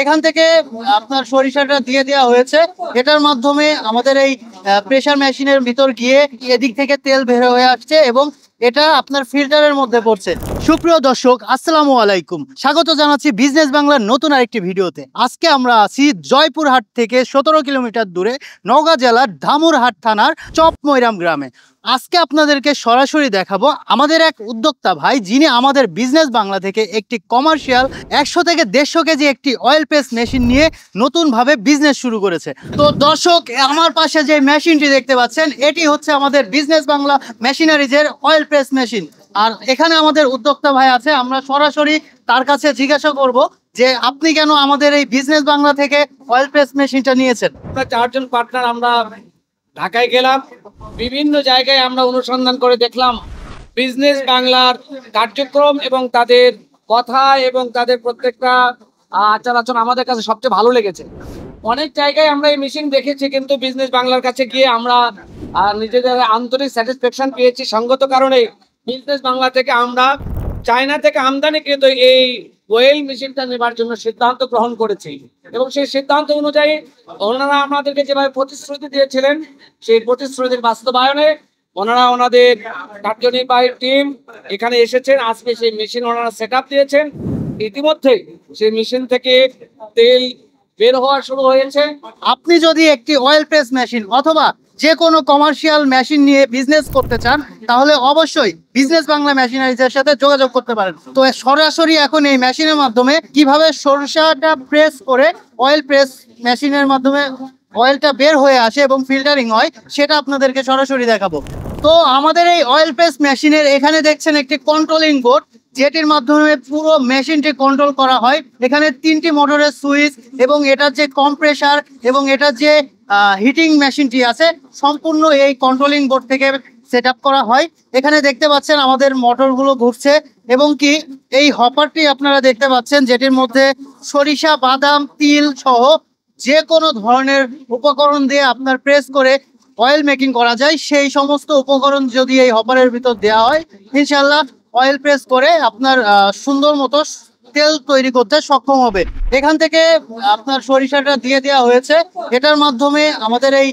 এখান থেকে আপনার সরিষাটা দিয়ে দেওয়া হয়েছে। এটার মাধ্যমে আমাদের এই প্রেসার মেশিনের ভিতর গিয়ে এদিক থেকে তেল বের হয়ে আসছে এবং এটা আপনার ফিল্টারের মধ্যে পড়ছে। সুপ্রিয় দর্শক, আসসালামু আলাইকুম, স্বাগত জানাচ্ছি বিজনেস বাংলার নতুন আরেকটি ভিডিওতে। আজকে আমরা আছি জয়পুরহাট থেকে 17 কিলোমিটার দূরে নওগাঁ জেলার ধামুরহাট থানার চপমৈরাম গ্রামে। আজকে আপনাদেরকে সরাসরি দেখাবো আমাদের এক উদ্যোক্তা ভাই, যিনি আমাদের বিজনেস বাংলা থেকে একটি কমার্শিয়াল 100 থেকে 150 কেজি একটি অয়েল প্রেস মেশিন নিয়ে নতুনভাবে বিজনেস শুরু করেছে। তো দর্শক, আমার পাশে যে মেশিনটি দেখতে পাচ্ছেন, এটি হচ্ছে আমাদের বিজনেস বাংলা মেশিনারিজের অয়েল প্রেস মেশিন। আর এখানে আমাদের উদ্যোক্তা ভাই আছে, আমরা সরাসরি তার কাছে জিজ্ঞাসা করব যে আপনি কেন আমাদের এই বিজনেস বাংলা থেকে অয়েল প্রেস মেশিনটা নিয়েছেন। আমরা 4 জন পার্টনার আমরা ঢাকায় গেলাম, বিভিন্ন জায়গায় আমরা অনুসন্ধান করে দেখলাম বিজনেস বাংলার কার্যক্রম এবং তাদের কথা এবং তাদের প্রত্যেকটা আচার আচরণ আমাদের কাছে সবচেয়ে ভালো লেগেছে। অনেক জায়গায় আমরা এই মেশিন দেখেছি, কিন্তু বিজনেস বাংলার কাছে গিয়ে আমরা নিজেদের আন্তরিক স্যাটিসফ্যাকশন পেয়েছি। সঙ্গত কারণে বিজনেস বাংলা থেকে আমরা চায়না থেকে আমদানিকৃত এই ওয়েল মেশিনটা নেবার জন্য সিদ্ধান্ত গ্রহণ করেছি এবং সেই সিদ্ধান্ত অনুযায়ী ওনারা আমাদেরকে যেভাবে প্রতিশ্রুতি দিয়েছিলেন, সেই প্রতিশ্রুতির বাস্তবায়নে ওনারা ওনাদের কার্যনির্বাহী টিম এখানে এসেছেন। আজকে সেই মেশিন ওনারা সেট আপ দিয়েছেন। ইতিমধ্যে সেই মেশিন থেকে তেল বের হওয়া শুরু হয়েছে। আপনি যদি একটি অয়েল প্রেস মেশিন অথবা যে কোনো কমার্শিয়াল মেশিন নিয়ে বিজনেস করতে চান, তাহলে অবশ্যই বিজনেস বাংলা মেশিনারিজের সাথে যোগাযোগ করতে পারেন। তো সরাসরি এখন এই মেশিনের মাধ্যমে কিভাবে সরিষাটা প্রেস করে অয়েল প্রেস মেশিনের মাধ্যমে অয়েলটা বের হয়ে আসে এবং ফিল্টারিং হয়, সেটা আপনাদেরকে সরাসরি দেখাবো। তো আমাদের এই অয়েল প্রেস মেশিনের এখানে দেখছেন একটি কন্ট্রোলিং বোর্ড, যেটির মাধ্যমে পুরো মেশিনটি কন্ট্রোল করা হয়। এখানে 3টি মোটরের সুইচ এবং এটার যে কম্প্রেসার এবং এটার যে হিটিং মেশিনটি আছে, সম্পূর্ণ এই কন্ট্রোলিং বোর্ড থেকে সেট আপ করা হয়। এখানে দেখতে পাচ্ছেন আমাদের মোটরগুলো ঘুরছে এবং কি এই হপারটি আপনারা দেখতে পাচ্ছেন, যেটির মধ্যে সরিষা, বাদাম, তিল সহ যে কোনো ধরনের উপকরণ দিয়ে আপনার প্রেস করে অয়েল মেকিং করা যায়। সেই সমস্ত উপকরণ যদি এই হপারের ভিতর দেওয়া হয়, ইনশাল্লাহ অয়েল প্রেস করে আপনার সুন্দর মতো তেল তৈরি করতে সক্ষম হবে। এখান থেকে আপনার সরিষাটা দিয়ে দেওয়া হয়েছে। এটার মাধ্যমে আমাদের এই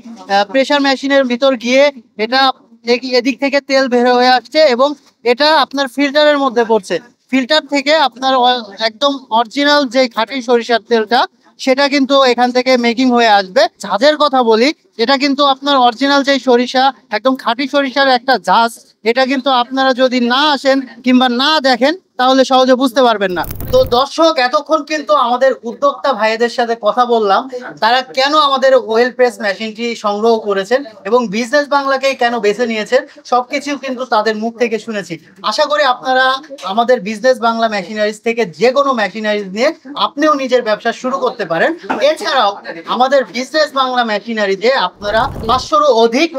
প্রেসার মেশিনের ভিতর গিয়ে এটা এদিক থেকে তেল বের হয়ে আসছে এবং এটা আপনার ফিল্টারের মধ্যে পড়ছে। ফিল্টার থেকে আপনার একদম অরিজিনাল যে খাঁটি সরিষার তেলটা, সেটা কিন্তু এখান থেকে মেকিং হয়ে আসবে। ঝাঁজের কথা বলি, এটা কিন্তু আপনার অরিজিনাল যে সরিষা, একদম খাঁটি সরিষার একটা ঝাঁজ। এটা কিন্তু আপনারা যদি না আসেন কিংবা না দেখেন, তাহলে সহজে বুঝতে পারবেন না। তো দর্শক, এতক্ষণ কিন্তু আমাদের উদ্যোক্তা ভাইদের সাথে কথা বললাম, তারা কেন আমাদের ওয়েল প্রেস মেশিনটি সংগ্রহ করেছেন এবং বিজনেস বাংলাকে কেন বেছে নিয়েছেন, সবকিছু কিন্তু তাদের মুখ থেকে শুনেছি। আশা করি আপনারা আমাদের বিজনেস বাংলা মেশিনারিজ থেকে যে কোনো মেশিনারিজ নিয়ে আপনিও নিজের ব্যবসা শুরু করতে পারেন। এছাড়াও আমাদের বিজনেস বাংলা মেশিনারিজে আপনারা 500-ও অধিক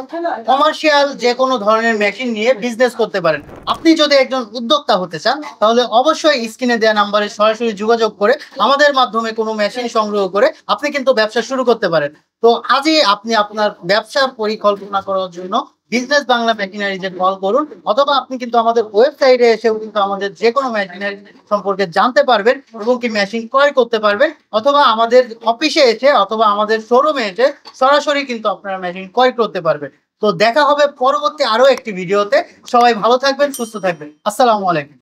কমার্শিয়াল যে কোনো ধরনের মেশিন নিয়ে বিজনেস করতে পারেন। আপনি যদি একজন উদ্যোক্তা হতে চান, তাহলে অবশ্যই স্ক্রিনে দেওয়া নাম্বারে সরাসরি যোগাযোগ করে আমাদের মাধ্যমে কোনো মেশিন সংগ্রহ করে আপনি কিন্তু ব্যবসা শুরু করতে পারেন। তো আজই আপনি আপনার ব্যবসার পরিকল্পনা করার জন্য বিজনেস বাংলা মেশিনারিজে কল করুন, অথবা আপনি কিন্তু আমাদের ওয়েবসাইটে এসেও কিন্তু আমাদের যে কোনো মেশিনারি সম্পর্কে জানতে পারবেন এবং কি মেশিন ক্রয় করতে পারবেন, অথবা আমাদের অফিসে এসে অথবা আমাদের শোরুমে এসে সরাসরি কিন্তু আপনারা মেশিন ক্রয় করতে পারবেন। তো দেখা হবে পরবর্তী আরো একটি ভিডিওতে। সবাই ভালো থাকবেন, সুস্থ থাকবেন। আসসালামু আলাইকুম।